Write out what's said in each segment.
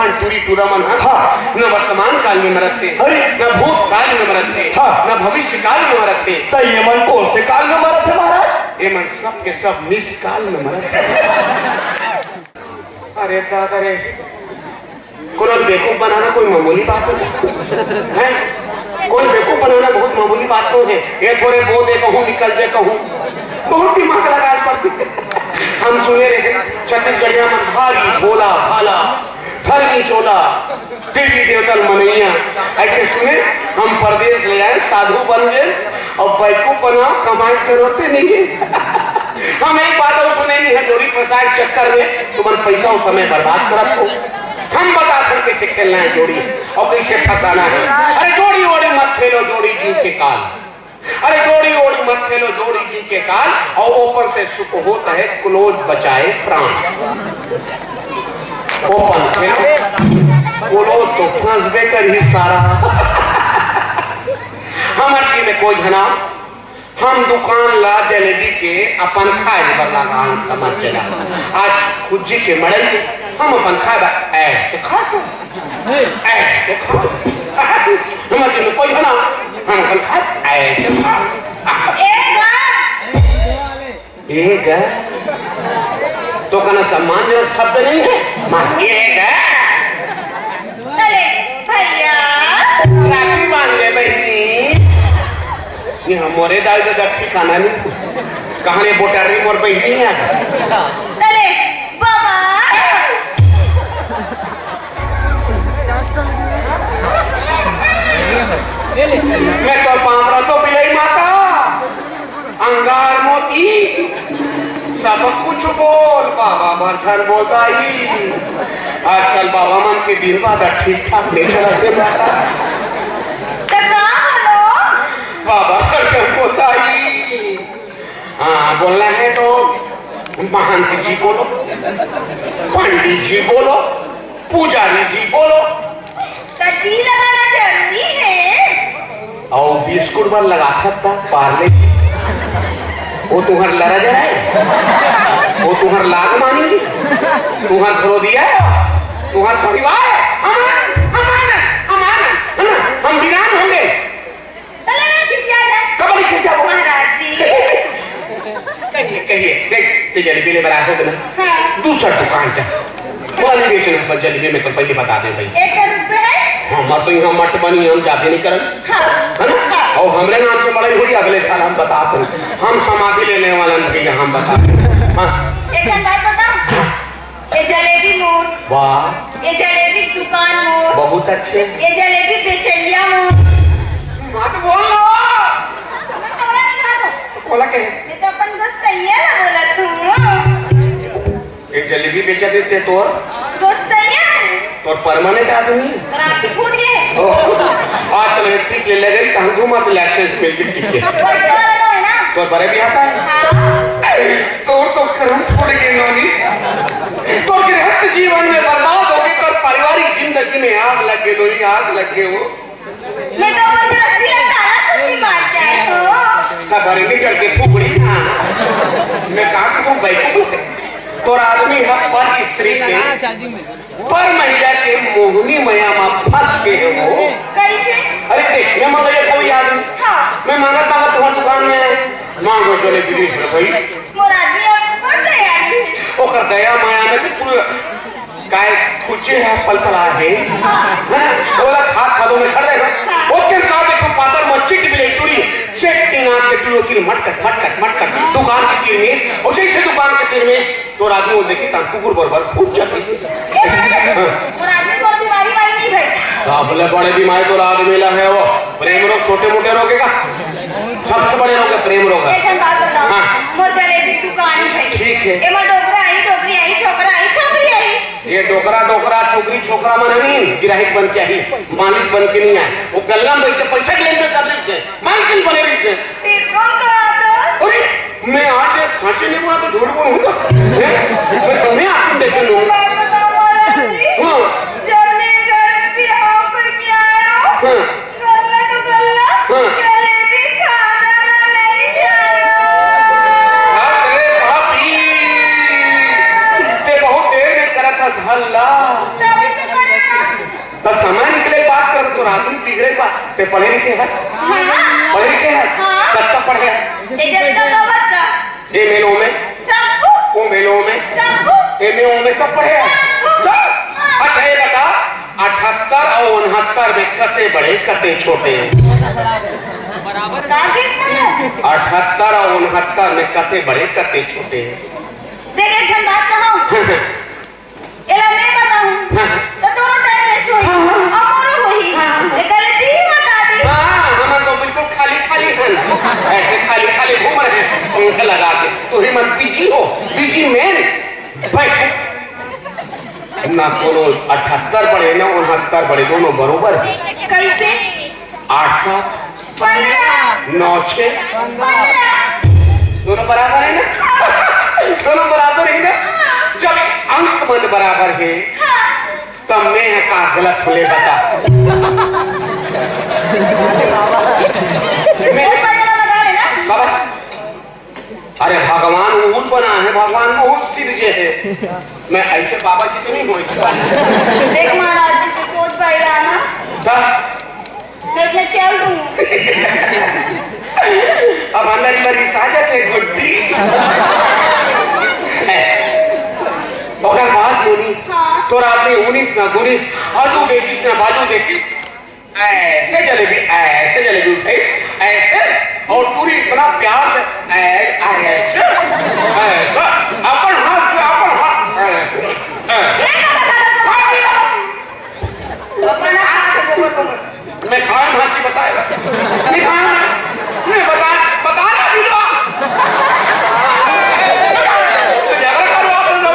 टूरान टूरी टूरा मन न वर्तमान काल में मरत थे, न भूत काल में मरत थे, न भविष्य काल में मरत थे। तो ये मन कौन से काल में मरत है महाराज? ये मन सब के सब निस काल में मरत है। अरे दादा रे, कोई बेवकूफ बनाना कोई मामूली बात है? कोई बेवकूफ बनाना बहुत मामूली बात तो है। ये थोड़े बो दे कहूँ निकल जाए कहूँ बहुत दिमाग लगाए पड़ती है। हम सुने रहे छत्तीसगढ़िया में भारी भोला भाला धर्मी चोला देवी देवतल मनैया ऐसे सुने। हम परदेश ले आए साधु बन गए और बेवकूफ बना कमाई जरूरत नहीं है। हम एक बात और सुने नहीं है जोड़ी फसाए चक्कर में तुम्हारा पैसा और समय बर्बाद करत हो। हम बताते कैसे खेलना है जोड़ी और कैसे फंसाना है। अरे जोड़ी ओड़ी मत खेलो जोड़ी जीव के काल। अरे जोड़ी ओड़ी मत खेलो जोड़ी जीव के काल। और ओपन से सुख होता है क्लोज बचाए प्राण। ओपन खेलो क्लोज तो फंस बेकर ही सारा। हमारे में कोई जना हम दुकान ला जलेबी के अपन खाए पर लगान समझ चला। आज खुजी के मड़ई हम अपन खाए ऐसे खा तो ऐसे खा हमारे में कोई बना हम अपन खाए ऐसे खा। एक तो कहना सम्मान जो शब्द नहीं है मान एक भैया राखी बांध ले बहनी। ये हमारे दाल का दक्षी खाना नहीं कहानी बोटारी मोर बहनी है। अरे बाबा मैं तो पापड़ा तो बिलाई माता अंगार मोती सब कुछ बोल बाबा भरछन बोलता ही। आजकल बाबा मन के दिन बाद ठीक ठाक नहीं चला से बाता बाबा भरछन बोलता ही। हाँ बोलना है तो महंत जी बोलो पंडित जी बोलो पुजारी जी बोलो। जी लगाना जरूरी है और बिस्कुट पर लगा सकता पार्ले वो तुम्हार लड़ा जाए वो तुम्हार लाग मानी तुम्हार खरो दिया तुम्हार परिवार हम वीरान होंगे। कब खिसिया महाराज जी कहिए देख जलेबी ले बना हो ना दूसरा दुकान जा वाली बेचने पर जलेबी में तो पहले बता दे भाई 1 रुपए है। हाँ तो यहाँ मट बनी हम जाते नहीं करन है ना। और हमरे नाम से बड़े हुई अगले साल हम बताते हम समाधि लेने वाला भैया हम बताते। हाँ एक बात बताओ ये जलेबी मोर वाह ये जलेबी दुकान मोर बहुत अच्छे ये जलेबी बेचैया मोर मत बोल लो बोला के ये तो अपन को सही है ना बोला तुम। एक जलेबी बेचा देते तोर और परमानेंट आदमी रात फूट गए आज कल इलेक्ट्रिक ले गई कहां घुमा तो लाइसेंस मिल गई ठीक है ना तो बड़े भी आता है तो कर्म फूट गए नोनी तो गृहस्थ जीवन में बर्बाद हो गए तो पारिवारिक जिंदगी में आग लग गई नोनी आग लग गए वो मैं तो गृहस्थी का ताला कुछ ही मार जाए तो भरे निकल के फुकड़ी मैं कहा तुम बैठो तो आदमी है पर स्त्री के पर महिला के मोहनी मया में फंस के है वो कैसे। अरे देख मैं मान लिया कोई आदमी मैं मांगा था तुम्हारी दुकान में मांगो चले विदेश में भाई मोर आदमी अब पड़ गया वो कर दया माया में तो पूरे काय कुचे है पल पल आ गए बोला खाद खादों में खड़ देगा वो के का देखो पातर मच्छी की बिले टूरी सेटिंग आंख के टूलो की मटकट दुकान की तीर में और जैसे दुकान के तीर में तो आदमी वो देखी ता कुकुर बरबर फूट जाती है। मोर आदमी को बीमारी वाली नहीं भाई आपले बड़े बीमारी तो आदमी ला है वो प्रेम रोग छोटे मोटे रोगेगा सबसे बड़े रोग है प्रेम रोग। एक बात बताओ मोर जलेबी दुकान है ठीक है एमा डोकरा आई टोकरी आई छोकरी आई ये डोकरा छोकरी छोकरा मन नहीं गिराहिक बन के आई मालिक बन के नहीं आए वो गल्ला में बैठ पैसा लेन देन कर रही है मालिक बने रही है। फिर कौन कहा अरे मैं आज ये सच नहीं बोला तो झूठ बोलूंगा मैं सुने आपने देखे लो बात बताओ महाराज जी जब ले घर में भी आओ कोई क्या आयो गल्ला तो गल्ला जलेबी खाना नहीं जायो। अरे भाभी ते बहुत देर में करत हस हल्ला तभी तो करे तो आदमी बिगड़े बा ते पढ़े लिखे है पढ़े लिखे है सबका पढ़ गया ए मेलो में ओ मेलो में ए मेलो में सब पढ़े सब। अच्छा ये बता 78 और 69 में कते बड़े कते छोटे हैं 78 और 69 में कते बड़े कते छोटे हैं देख एक जन बात कहूं एला मैं बताऊं तो दोनों टाइम वेस्ट होई और होई ये गलती ही बता दी हम तो बिल्कुल खाली खाली हैं ऐसे खाली खाली घूम रहे हैं पंखे लगा के तू ही मन बिजी हो बिजी मैन भाई ना कोनो 78 बड़े ना 69 बड़े दोनों बरोबर कैसे 8 7 9 6 दोनों बराबर है ना दोनों बराबर है ना जब अंक मन बराबर है तब मैं का गलत फले बता बाबा अरे भगवान ऊन बना है भगवान बहुत सिरजे है मैं ऐसे बाबा जी तो नहीं हो देख महाराज जी तो सोच पाई रहा ना मैं चल दूं अब अंदर मेरी साजत है गुड्डी ओकर बात बोली तोरा अपनी 19 ना 19 आजू देखिस ना बाजू देखिस ऐसे जलेबी उठे ऐसे और पूरी इतना प्यार से ऐसे अपन हाथ मैं खाया भाजी बताएगा नहीं खाया नहीं बताना बिलवा झगड़ा करो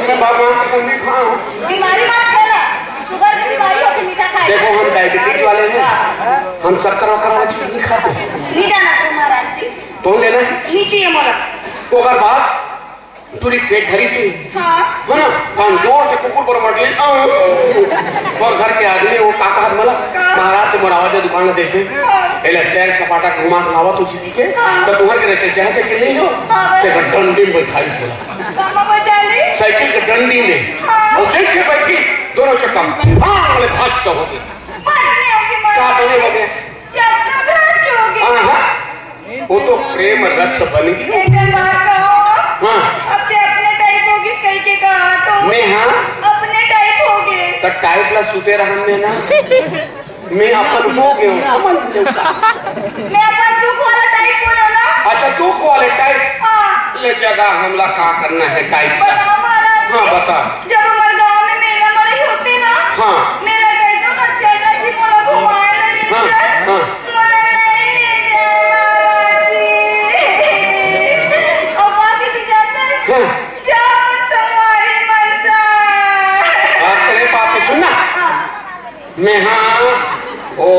मैं भगवान की संगी खाऊं बीमारी मत फैला शुगर की बीमारी होती मीठा खाए देखो हम डायबिटीज वाले हैं हम शक्कर वाली चीज नहीं खाते नहीं जाना तुम महाराज जी तो लेना है नीचे ये मोला ओकर बाद पूरी पेट भरी से हाँ है ना हम जोर से कुकुर पर मर गए और घर के आदमी वो काका हाथ मला महाराज तो मरावा जो दुकान में देखे एले शहर सपाटा घुमा के लावा तो सीधी के तो तुम्हारे के रचे जैसे कि नहीं हो ते डंडी में बैठाई बोला मामा बैठाली साइकिल के डंडी में और जैसे बैठी दोनों से कम वाले भाग तो हो गए मरने होगी क्या होने लगे जब तक रात होगी हां वो तो प्रेम रथ बन गई एक बात कहो हां अपने टाइप होगी कहीं के कहा तो मैं हां अपने टाइप होगे तो टाइप ला सुते रहन में ना मैं अपन हो गयो समझ लो मैं अपन दुख वाला टाइप बोलो ना अच्छा दुख वाले टाइप हाँ ले जगह हमला का करना है टाइप बताओ महाराज हाँ बता जब हमारे गांव में मेला बड़ी होती ना हाँ मेला गई तो ना चलना जी मोला घुमाए ले हाँ, जाए हाँ। मोला नहीं ले जाए महाराज जी और बाकी तो जाते हाँ। जब सवारी मनसा तेरे पापा सुनना मैं हाँ ओ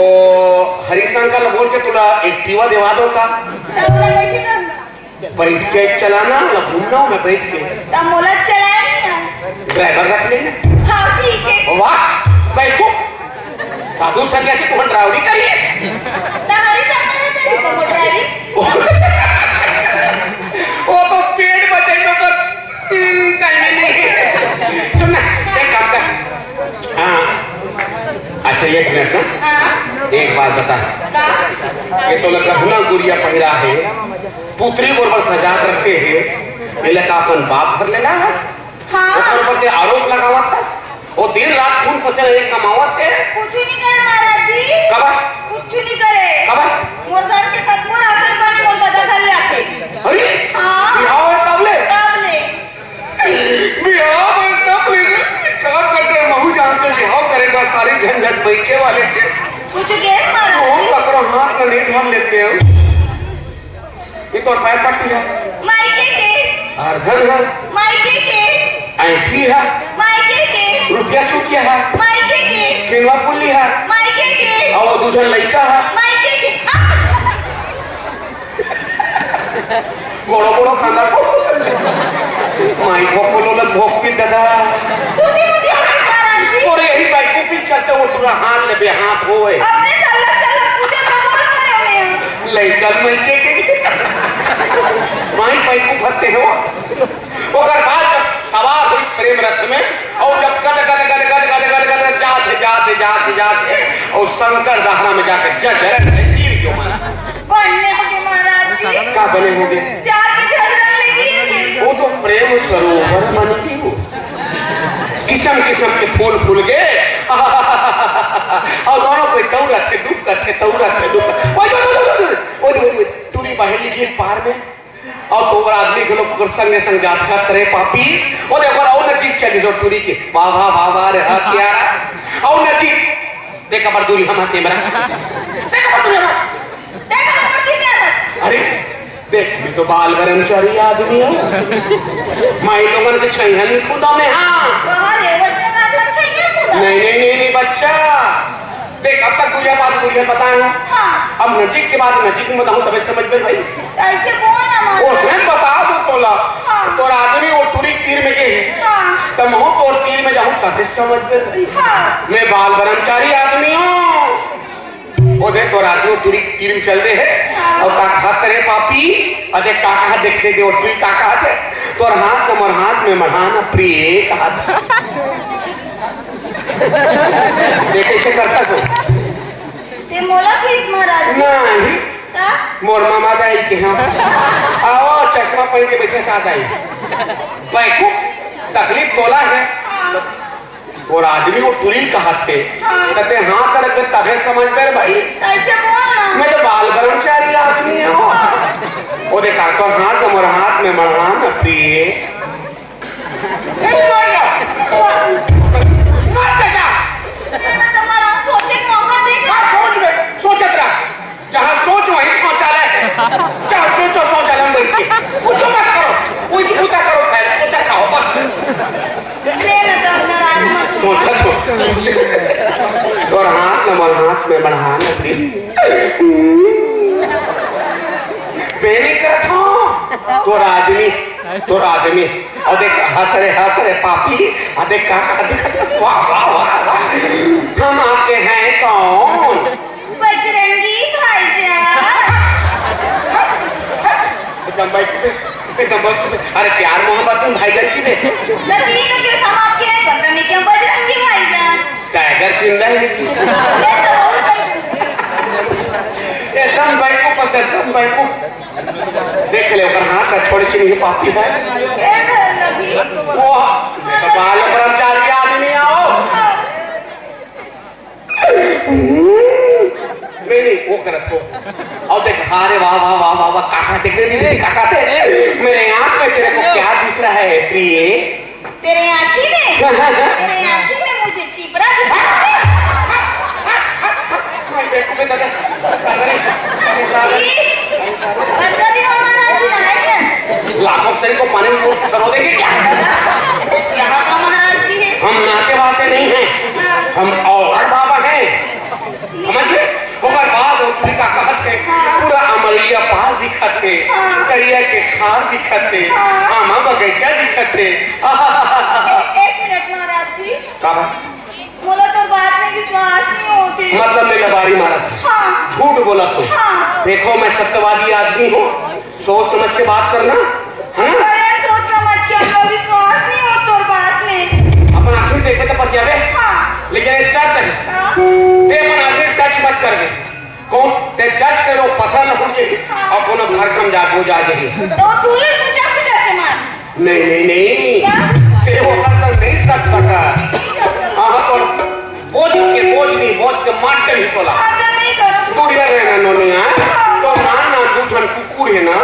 हरिशंकर बोल के तुला एक पीवा देवा दो का तब मोला कैसे करना बैठ के चलाना या घूमना मैं बैठ के तब मोला चलाया नहीं है ड्राइवर रख लेना हाँ ठीक है वाह बैठो साधु संन्यासी तुम ड्राइवरी करिए तुम्हारी सरकार है तेरी को ड्राइविंग वो तो पेट बचे तो कर कहीं नहीं सुनना एक काम कर हाँ अच्छा एक मिनट ना हाँ एक बात बता का ये तो गहना गुड़िया पहिरा है पुत्री बरबर सजा रखे है ये लगा अपन बाप भर लेना है हाँ ऊपर पर के आरोप लगावा था वो दिन रात खून पसीना एक कमावत है कुछ नहीं करे महाराज जी कब कुछ नहीं करे कब मोर घर के सब मोर आसन पानी मोर दादा घर ले आते अरे हाँ बिहाव है तबले बिहाव है तबले क्या करते महू जानते बिहाव करेगा सारी झंझट बैठे वाले के कुछ गैस मारा तो पकड़ो हाथ में नहीं ढाल लेते हो ये तो पैर पट्टी है मायके के अर्धन है मायके के ऐठी है मायके के रुपया चुकिया है मायके के किनवा पुल्ली है मायके के और वो दूसरा लड़का है मायके के बड़ो बड़ो खाना को माई को लग भोग की दादा खुदी मुझे महाराज जी और यही बाइक को पीछे चलते वो पूरा हाथ ले बे हाथ होए अपने साला पूजे प्रमोट करे हुए लड़का मिलके के माई बाइक को फटते हो ओकर बाद जब सवार हुई प्रेम रथ में और जब गद गद गद गद गद गद गद जाते जाते जाते जाते और शंकर दहरा में जाकर जजरन में तीर क्यों मारा? पढ़ने के महाराज जी क्या बने होंगे? जाके जजरन लेके वो तो प्रेम सरोवर मन की हो, किस्म किस्म के फूल फूल गए और दोनों को तौरत के डूब करके तौरत में डूब वो टूरी बाहर निकली पार में और तो आदमी के लोग संग संग जात करे पापी और देखो और नजीक चली जो टूरी के बाबा बाबा रे हथियारा और नजीक देखा पर दूरी हम हंसे मरा देखा पर दूरी हम देखा ना कितने आता अरे देख मैं तो बाल ब्रह्मचारी आदमी है माई लोगन के छैहन खुदा में हाँ बाहर ये बच्चे का आप चाहिए खुदा नहीं बच्चा देख अब तक तुझे बात बताया हूँ हाँ अब नजीक के बाद नजीक में बताऊँ तभी समझ में भाई ऐसे बोल ना मार उसने बता दो तोला हाँ। तो आदमी वो टूरी तीर में गए हाँ तब हो तो तीर में जाऊँ तभी समझ में भाई हाँ मैं बाल ब्रह्मचारी आदमी हूँ वो देख तो आदमी टूरी तीर में चल दे है और काका करे पापी और देख काका देखते दे और टूरी काका है तो हाथ कमर हाथ में मढ़ाना प्रिय कहा देख कैसे करता तू ते मोला फीस महाराज जी नहीं का मोर मामा दाई के हाँ आओ चश्मा पहन के बैठे साथ आई बैठो तकलीफ बोला है और आदमी को टूरी कहा थे कहते हाँ करके तबे समझ गए भाई ऐसे बोल ना मैं तो बाल ब्रह्मचारी आदमी हूँ वो देखा तो हाथ मोर हाथ में मढ़ा न प्रिय तुम्हारा सोचे मौका देगा सोचत रहा जहाँ सोच वही शौचालय है क्या सोचो शौचालय में बैठ के कुछ मत करो कुछ पूजा करो सोचा खाओ बस लेना तो नाराज मत सोचा तो और हाथ में बढ़ा न बेरी करत हो तो आदमी और देख हाथ रे पापी और देख काका देख वाह वाह वाह हम आपके हैं कौन बजरंगी भाईजान अरे प्यार मोहब्बत तुम भाईजान की दे नदीन के समाप्त है करता में क्या बजरंगी भाईजान टाइगर चिंदा है ये तो बहुत एकदम बैठो बस एकदम बैठो देख ले अगर हाथ का छोड़ चिन्ह पापी है ये घर लगी वो बाल ब्रह्मचारी आदमी आओ नहीं वो करत हो और देख हारे वाह वाह वाह वाह वाह काका देख दे काका थे मेरे आंख में तेरे को क्या दिख रहा है प्रिय तेरे आँखी में मुझे चिपरा दिखा देखो बेटा बच्चा दिन हमारा जी नहाएंगे लाखों सरी को पानी में सरो देंगे क्या यहाँ का महाराज जी है हम नाते वाते नहीं हैं हम और बाबा हैं समझिए ओकर बाद ओकरी का कहत है पूरा अमलिया पार दिखत है करिया के खार दिखत है आमा बगीचा दिखत है एक मिनट महाराज जी का बोला तो बात में विश्वास नहीं होती मतलब मैं लबारी मारा हाँ झूठ बोला तो हाँ देखो मैं सत्यवादी आदमी हूँ सोच समझ के बात करना है ना अरे सोच समझ के हमको विश्वास नहीं हो तो बात में अपन आखिर देखे तो पतिया बे हाँ लेकिन एक शर्त है हाँ ते अपन आगे टच मत कर दे कौन ते टच करो पत्थर न फूट जाएगी और कोनो घर कम जागो जा जाएगी तो टूले पूजा पूजा के मार नहीं ते वो कसम नहीं सक सका हाँ तो बोझ के मार कर ही बोला आजा नहीं करो दूरिया रहना नोने तो मारना दूधन कुकुर है ना